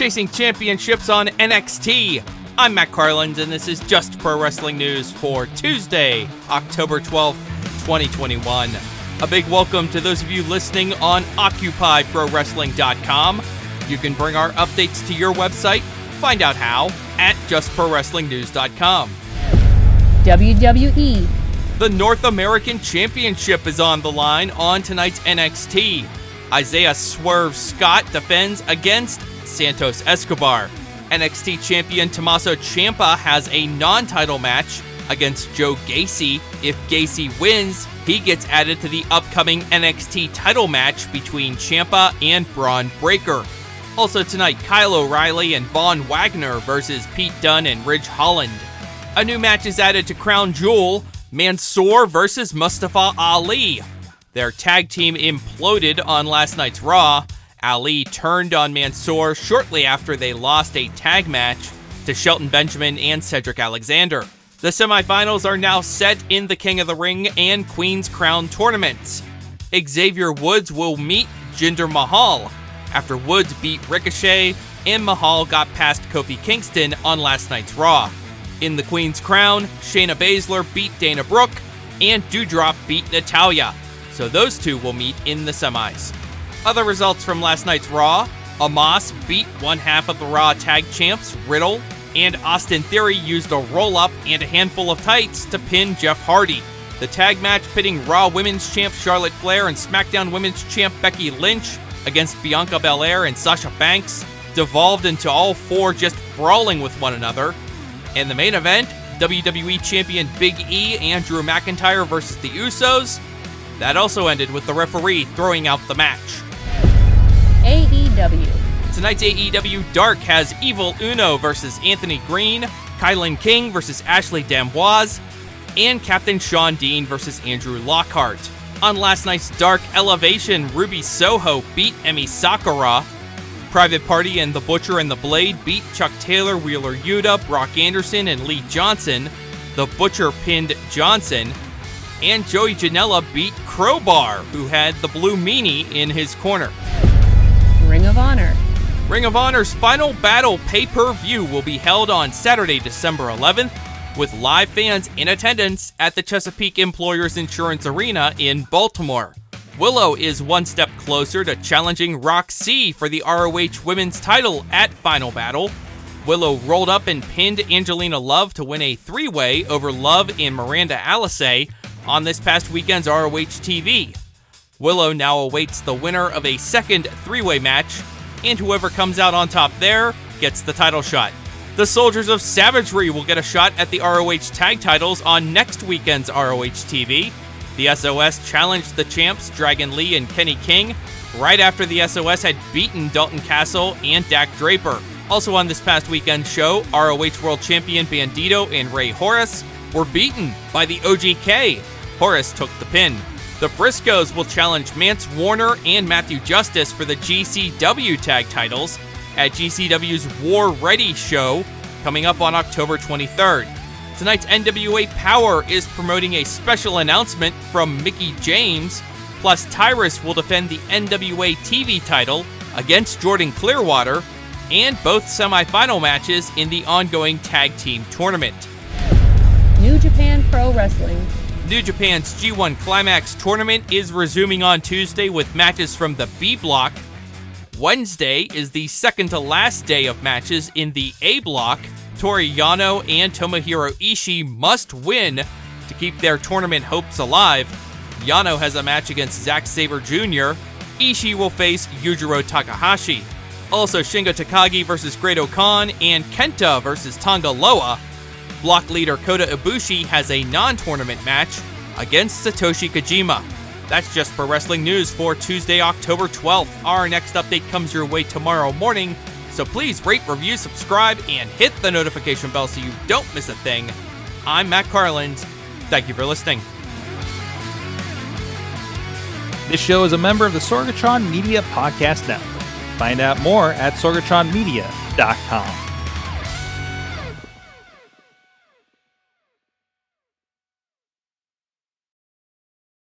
chasing championships on NXT. I'm Matt Carlins, and this is Just Pro Wrestling News for Tuesday, October 12th, 2021. A big welcome to those of you listening on OccupyProWrestling.com. You can bring our updates to your website. Find out how at JustProWrestlingNews.com. WWE. The North American Championship is on the line on tonight's NXT. Isaiah "SWERVE" Scott defends against Santos Escobar. NXT Champion Tommaso Ciampa has a non-title match against Joe Gacy. If Gacy wins, he gets added to the upcoming NXT title match between Ciampa and Bron Breakker. Also tonight, Kyle O'Reilly and Wagner versus Pete Dunne and Ridge Holland. A new match is added to Crown Jewel, Mansoor versus Mustafa Ali. Their tag team imploded on last night's Raw. Ali turned on Mansoor shortly after they lost a tag match to Shelton Benjamin and Cedric Alexander. The semifinals are now set in the King of the Ring and Queen's Crown tournaments. Xavier Woods will meet Jinder Mahal after Woods beat Ricochet and Mahal got past Kofi Kingston on last night's Raw. In the Queen's Crown, Shayna Baszler beat Dana Brooke and Doudrop beat Natalya. So those two will meet in the semis. Other results from last night's Raw: Amos beat one half of the Raw tag champs, Riddle, and Austin Theory used a roll-up and a handful of tights to pin Jeff Hardy. The tag match pitting Raw Women's Champ Charlotte Flair and SmackDown Women's Champ Becky Lynch against Bianca Belair and Sasha Banks devolved into all four just brawling with one another. In the main event, WWE Champion Big E and Drew McIntyre versus the Usos. That also ended with the referee throwing out the match. AEW. Tonight's AEW Dark has Evil Uno versus Anthony Green, Kylan King versus Ashley D'Amboise, and Captain Shawn Dean versus Andrew Lockhart. On last night's Dark Elevation, Ruby Soho beat Emi Sakura. Private Party and The Butcher and the Blade beat Chuck Taylor, Wheeler Yuta, Brock Anderson, and Lee Johnson. The Butcher pinned Johnson. And Joey Janela beat Crowbar, who had the Blue Meanie in his corner. Ring of Honor. Ring of Honor's Final Battle pay-per-view will be held on Saturday, December 11th, with live fans in attendance at the Chesapeake Employers Insurance Arena in Baltimore. Willow is one step closer to challenging Roxy for the ROH Women's title at Final Battle. Willow rolled up and pinned Angelina Love to win a three-way over Love and Miranda Alisei on this past weekend's ROH TV. Willow now awaits the winner of a second three-way match, and whoever comes out on top there gets the title shot. The Soldiers of Savagery will get a shot at the ROH tag titles on next weekend's ROH TV. The SOS challenged the champs Dragon Lee and Kenny King right after the SOS had beaten Dalton Castle and Dak Draper. Also on this past weekend's show, ROH World Champion Bandito and Ray Horace were beaten by the OGK. Horace took the pin. The Briscoes will challenge Mance Warner and Matthew Justice for the GCW tag titles at GCW's War Ready show coming up on October 23rd. Tonight's NWA Power is promoting a special announcement from Mickie James, plus Tyrus will defend the NWA TV title against Jordan Clearwater, and both semifinal matches in the ongoing tag team tournament. New Japan Pro Wrestling. New Japan's G1 Climax tournament is resuming on Tuesday with matches from the B block. Wednesday is the second to last day of matches in the A block. Toru Yano and Tomohiro Ishii must win to keep their tournament hopes alive. Yano has a match against Zack Sabre Jr. Ishii will face Yujiro Takahashi. Also, Shingo Takagi versus Great-O-Khan and Kenta versus Tonga Loa. Block leader Kota Ibushi has a non-tournament match against Satoshi Kojima. That's Just for Wrestling News for Tuesday, October 12th. Our next update comes your way tomorrow morning, so please rate, review, subscribe, and hit the notification bell so you don't miss a thing. I'm Matt Carlins. Thank you for listening. This show is a member of the Sorgatron Media Podcast Network. Find out more at sorgatronmedia.com.